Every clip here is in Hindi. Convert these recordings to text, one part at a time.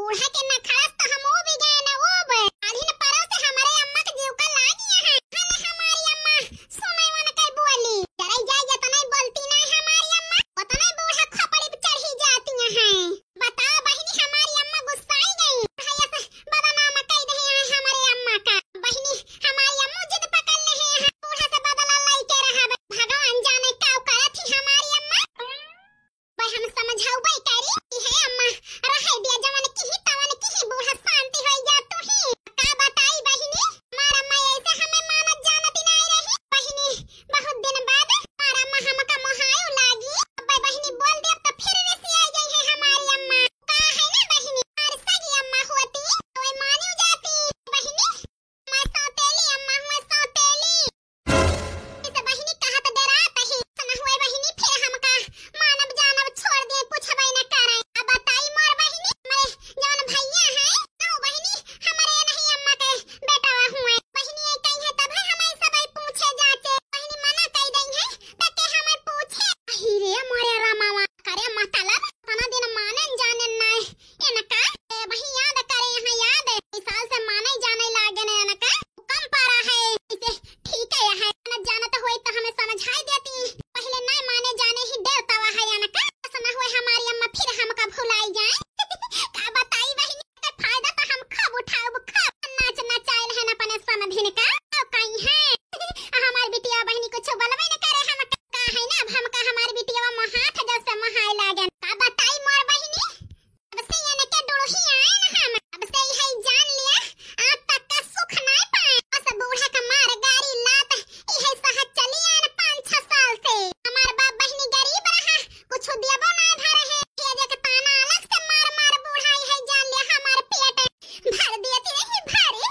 बूढ़ा के ना खास तो हम वो भी गए ना वो आधी न परव से हमारे अम्मा के जीव का लागी है हमारी अम्मा सुनाई वाला कई बोली जरा जाए तो नहीं बोलती नहीं हमारी अम्मा पता नहीं बूढ़ा खोपड़ी पे चढ़ी जाती हैं बताओ बहनी हमारी अम्मा गुस्साई गई भैया से बदनाम कह रहे हैं हमारे अम्मा का बहनी हमारी अम्मा जिद पकड़ ले हैं बूढ़ा से बदला लाई के रहा भगवान जाने क्या कहा थी हमारी अम्मा भाई हम समझाऊ भाई करी कि है अम्मा रह दिया जवन की तवन की बूढ़ा शांति हो जा तू ही का बताई बहनी हमारा अम्मा ऐसे हमें मानत जानती नहीं रही बहनी बहुत दिन बाद हमारा अम्मा हमका मोहायो लागी अब बहनी बोल दे तो फिर ऋषि आ गई है हमारी अम्मा का है ना बहनी हमारी सगी अम्मा होती तो मानी जाती बहनी मैं सौतेली अम्मा हुआ सौतेली इसे बहनी कहा तो डराता है सुना हुए बहनी फिर हमका मानव जानव छोड़ दे कुछ भाई न करे अब बताई मोर बहनी मैं जवन भैया है तो बहनी हमारे नहीं अम्मा के बेटा हुए बहनी ये कहीं है तब हमें सब पूछे जाते बहनी मना कह दई है तब के हमें पूछे हीरे मोरे रामावा करे मतलब तना दिन माने जाने नहीं ये न का वही याद करे यहाँ याद इस साल से माने जाने लागे न न का कम पारा है इसे ठीक है है न जानत होई तो हमें समझाई देती पहले नहीं माने जाने ही देवता है या न का सुना हुए हमारी अम्मा फिर हमका भुलाई जाए का बताई बहनी का फायदा तो हम खूब उठाओ खूब नाच नचाइल है न अपने समधिन का अब कहीं है हमारी बिटिया बहनी कुछ बोलबे न करे हम का है ना अब हमका हमारी बिटिया हाथ जैसे महाय लागे का बताई मोर बहनी अब से ये न के डोही आए न हम अब से यही जान लिया आज तक का सुख नहीं पाए बस बूढ़ा का मार गाड़ी लात यही सहज चली है न 5-6 साल से हमार बाप बहनी गरीब रहा कुछ देबो नहीं भरे है ये जे ताना अलग से मार मार बूढ़ा यही जान लिया हमार पेट भर देती नहीं भरे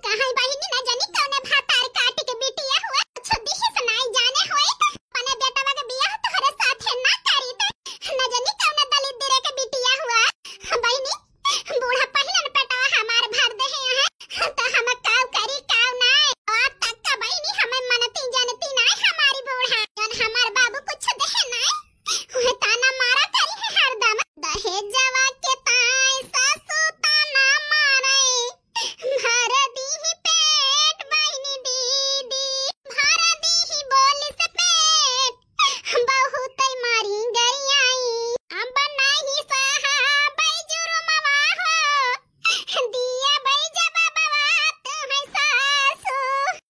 कहां बहनी न जानी कौन भातार काट के बिटिया हुआ कुछ दिही से नहीं जाने होए अपने बेटा के बियाह तोहरे साथे ना करी त न जानी कौन दलित दिरे के बिटिया हुआ बहनी बूढ़ा पहले न पेटवा हमार भर दे है तो हम काव करी काव नहीं आज तक का बहनी हमें मनती जानती नहीं हमारी बूढ़ा जन हमार बाबू कुछ दे नहीं वह ताना मारा करी है हरदम दहेजवा के ताई सासू ताना मारे भर दी ही पेट बहनी दीदी भर दी ही बोली से पेट बहुत मारी गई आई अब नहीं सहा जुर्मवा हो दिया बई जब बाबा तुम्हें सासू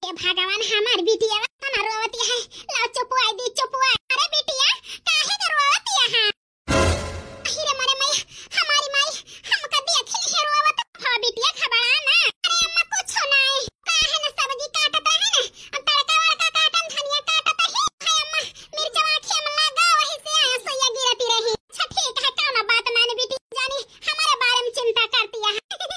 ये भगवान हमार बिटिया तना रोवती है ला चुपवाई दी चुपवाई अरे बिटिया काहे के रोवती है अरे मरे मैं हमारी माई हमका देख ली है रोवत हां बिटिया खबरा ना अरे अम्मा कुछ नहीं काहे न सब्जी काटत है ना तड़का वड़का काटन धनिया काटत है हाय अम्मा मिर्चा आंखें में लगा वही से सोया गिरती रही अच्छा ठीक है कौन बात माने बेटी जानी हमारे बारे में चिंता करती है अरे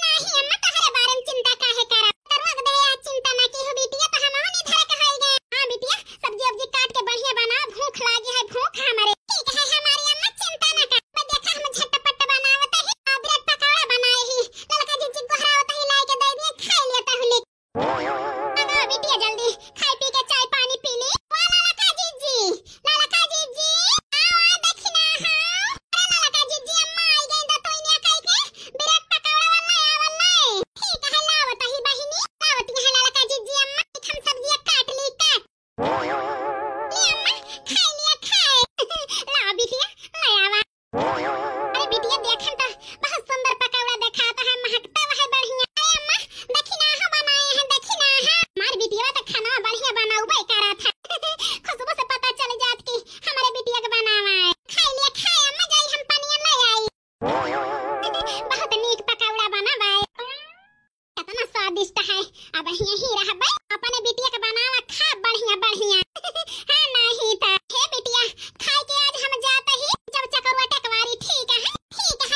नहीं अम्मा तुम्हारे बारे में चिंता काहे करा तरवक दे चिंता ना की हो बेटिया तो हम नहीं धरे कहाई गए हां बेटिया सब्जी अब्जी काट के बढ़िया बना भूख लागी है भूख हमारे ठीक है हमारी अम्मा चिंता ना कर मैं देखा हम झटपट बनावत है ब्रेड पकौड़ा बनाए ही ललका जी गोहरावत ही लाई के दे दिए खा लेता हूं ले बेटिया जल्दी खाई पी के चाय पानी पी ले ललका जी आओ देखना हां अरे ललका जी अम्मा आई गई दा तो इने कह के ब्रेड पकौड़ा वाला ठीक है लावत ही बहनी लावत है ललका जी अम्मा हम सब्जियां काट ली काट ले अम्मा खाई लिया खाए ला बिटिया ले आवा अरे बिटिया देखन तो बहुत सुंदर पकौड़ा दिखाता है महकता है बढ़िया अरे अम्मा देखना हम बनाए हैं देखना हां हमारी बिटिया तो खाना बढ़िया बनाऊबे करा था खुशबू से पता चल जात कि हमारे बिटिया के बनावा है खाई लिया खाए अम्मा जाई हम पनिया ले आई बहुत नीक पकौड़ा बनावा कितना स्वादिष्ट है अब यही रहबे अपने बिटिया के बनावा खा बढ़िया बढ़िया हां नहीं था हे बिटिया खाई के आज हम जाते ही जब चकरवा टकवारी ठीक है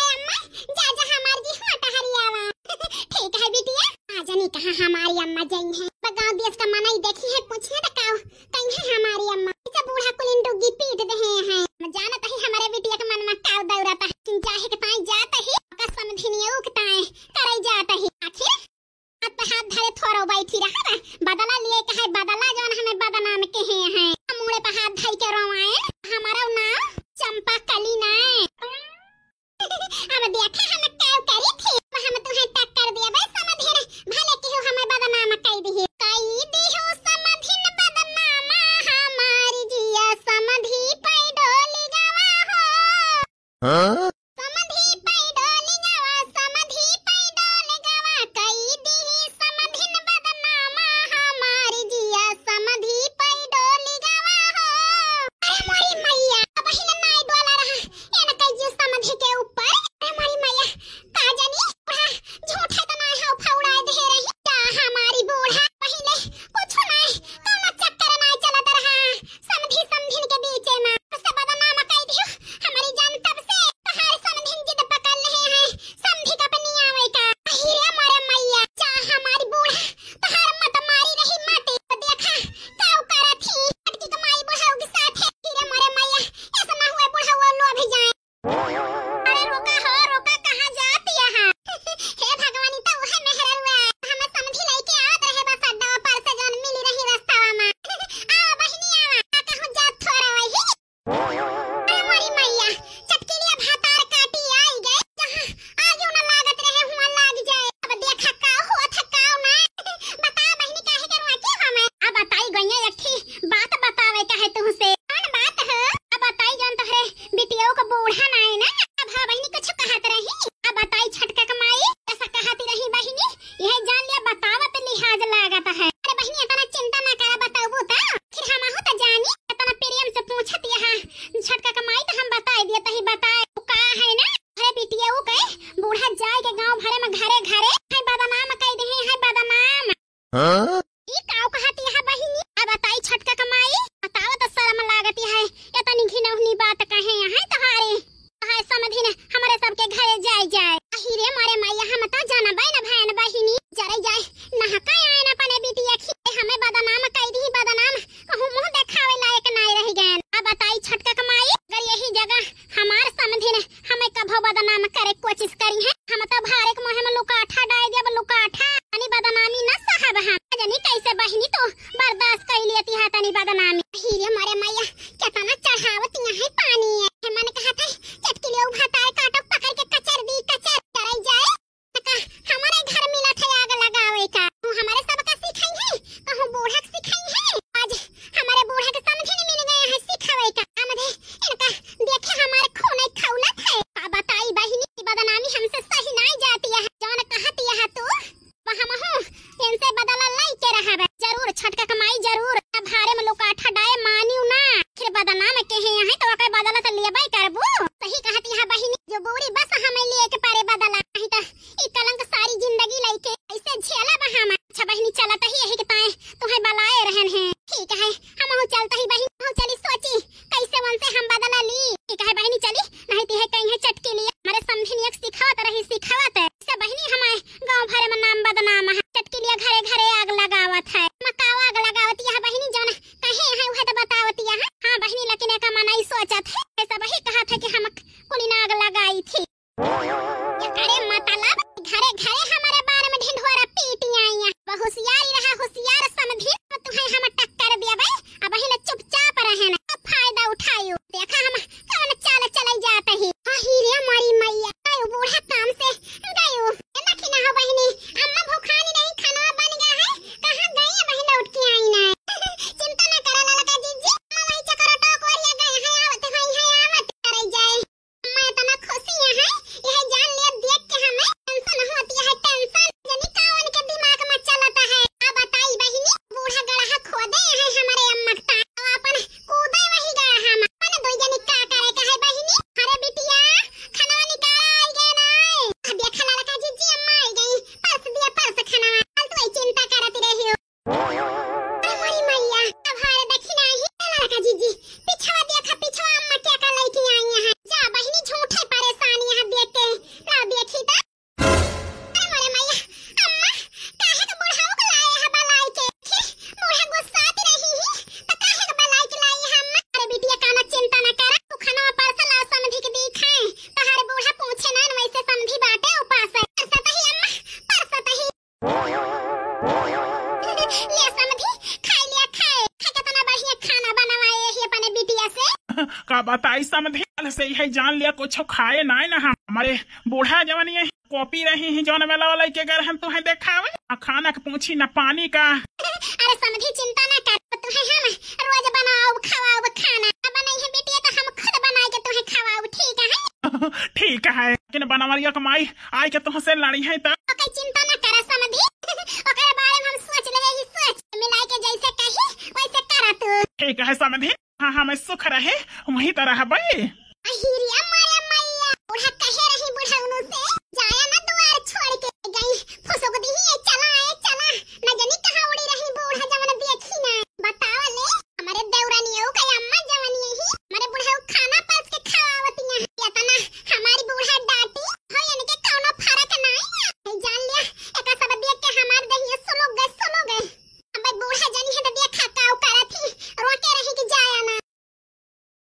अम्मा जा जा हमार जी हां टहरियावा ठीक है बिटिया आज नहीं कहा हमारी अम्मा जई है गांव देश का मनाई देखी है पूछने त काऊ कहीं है हमारी अम्मा इसे बूढ़ा कुलिन डुगी पीट दे हैं हम जानत है हमारे बिटिया के मन में काऊ दौड़ता है चाहे के ताई जात है का समधिनियो के ताई करई जात है आखिर हाथ पे हाथ धरे थोरो बैठी रहा ना बदला लिए कहे बदला जौन हमें बदनाम के हैं मुड़े पे हाथ धई के रोवाए हमारा नाम चंपा कली ना अब देखा हम काऊ करी घरे है बदनाम कह दे है बदनाम। ई काऊ कहती है बहिनी अब बताई छटका कमाई बताओ तो शर्म लागती है इतनी घिनौनी बात कहे यहाँ तुम्हारे हाय समझी न हमारे सबके घरे जाए अहिरे मारे मैया हम तो जाना बहन बहन बहिनी जरे जाए नहका आए न पने बिटिया खी हमें बदनाम कह दी बदनाम कहूं मुंह देखावे लायक नहीं रह गए। अब बताई छटका कमाई अगर यही जगह हमार समझी न हमें कभो बदनाम करे कोशिश करी है हम तो भारे के मुंह में लुकाठा डाल दिया लुकाठा तनी बदनामी न साहब हम जनी कैसे बहिनी तो बर्दाश्त कर लेती है तनी बदनामी। हीरे मारे मैया कितना चढ़ावती है पानी है मैंने कहा था चटकी ले उठा तार काटो पकड़ के कचर दी कचर डराई जाए तका हमारे घर मिला था आग लगावे का तू हमारे सबका सिखाई है कहूं बूढ़ा के सिखाई है आज हमारे बूढ़ा के समझ नहीं मिल गया है सिखावे का आमदे इनका देखे हमारे खून खौलत है। का बताई बहिनी बदनामी हमसे सही नहीं जाती है जान कहती है तू वहां महू इनसे बदला लाई के रहबे जरूर छटका कमाई जरूर भारे में लुकाठा डाए मानियो ना फिर बदनाम कहे है तो ओकर बदला तो लेबे करबो। सही कहती है बहिनी जो बोरी बस हमें लिए के पारे बदला नहीं तो ई कलंक सारी जिंदगी लेके ऐसे झेला बा हम। अच्छा बहिनी चलत ही यही के ताए तुम्हें बलाए रहन है ठीक है हम हो चलता ही बहिनी हो चली सोची कैसे मन से हम बदला ली ठीक है बहिनी चली नहीं तो है कहीं है चटके लिए हमारे समझनी एक सिखावत रही सिखावत से बहिनी हमारे गांव भरे में नाम बदनाम है चटके लिए घरे घरे आग लगावत है मकावा आग लगावती है बहिनी जौन कहे है वह तो बतावती है। हां बहिनी लेकिन एक मनाई सोचत है ऐसा वही कहा था कि हम कुली आग लगाई थी अरे मतलब घरे घरे हमारे बारे में ढिंढोरा पीटी आई है होशियारी रहा होशियार समझी तुम्हें हम टक्कर दिया भाई अब ही चुपचाप रहे ना फायदा उठायो देखा हम कौन चाल चलाई जाते ही हीरे हमारी मैया आयो बूढ़ा काम से गयो लखी ना हो बहिनी अम्मा भूखानी नहीं खाना बन गया है कहां गई है बहिन उठ के आई ना चिंता ना करा ललका जीजी अम्मा वही चक्कर टोक और ये गए हैं आवत है आवत करे जाए अम्मा इतना खुशी है यह जान ले देख के हमें टेंशन होती है टेंशन जनी कावन के दिमाग में चलता है। अब बताई बहिनी बूढ़ा गड़ा खोदे है हमारे अम्मा का अपन कूदे वही गया हम अपन दो जनी का करे कहे बहिनी अरे बिटिया खाना निकाल आई गए ना अब ये खाना लगा जीजी अम्मा आई गई परस दिया परस खाना हाल तो चिंता करती रही हो हमारी मैया अब हारे देखी नहीं लगा जीजी पिछवा देखा पिछवा अम्मा क्या का लेके आई है जा बहिनी झूठे परेशानी है देख के ना देखी ता हमारे मैया अम्मा काहे के बुढ़ाओ को लाए है बलाई के बूढ़ा गुस्साती रही ही तो काहे के बलाई के लाई है अम्मा अरे बिटिया काना चिंता ना कर तू खाना परस ला समझी के दिखाए तहारे बूढ़ा पूछे ना वैसे समझी बाटे उपास है परसत ही अम्मा परसत ही ले समझी खाई लिया खाए कितना बढ़िया खाना बनवाए है अपने बिटिया से का बताई समझी से है जान लिया कुछ खाए ना ना हमारे बूढ़ा जवानी है कॉपी रही है जौन वाला वाला के अगर हम तुम्हें देखावे खाना के पूछी न पानी का अरे समझी चिंता ना कर तुम्हें हम रोज बनाओ खवाओ खाना बनाई है बेटिया तो हम खुद बना के तुम्हें खवाओ ठीक है ठीक है लेकिन बनवरिया कमाई आई के तुमसे लड़ी है तो ओके चिंता ना कर समझी ओकरे बारे में हम सोच ले ही सोच मिलाई के जैसे कही वैसे कर तू ठीक है समझी हाँ मैं सुख रहे वही तरह भाई हीरे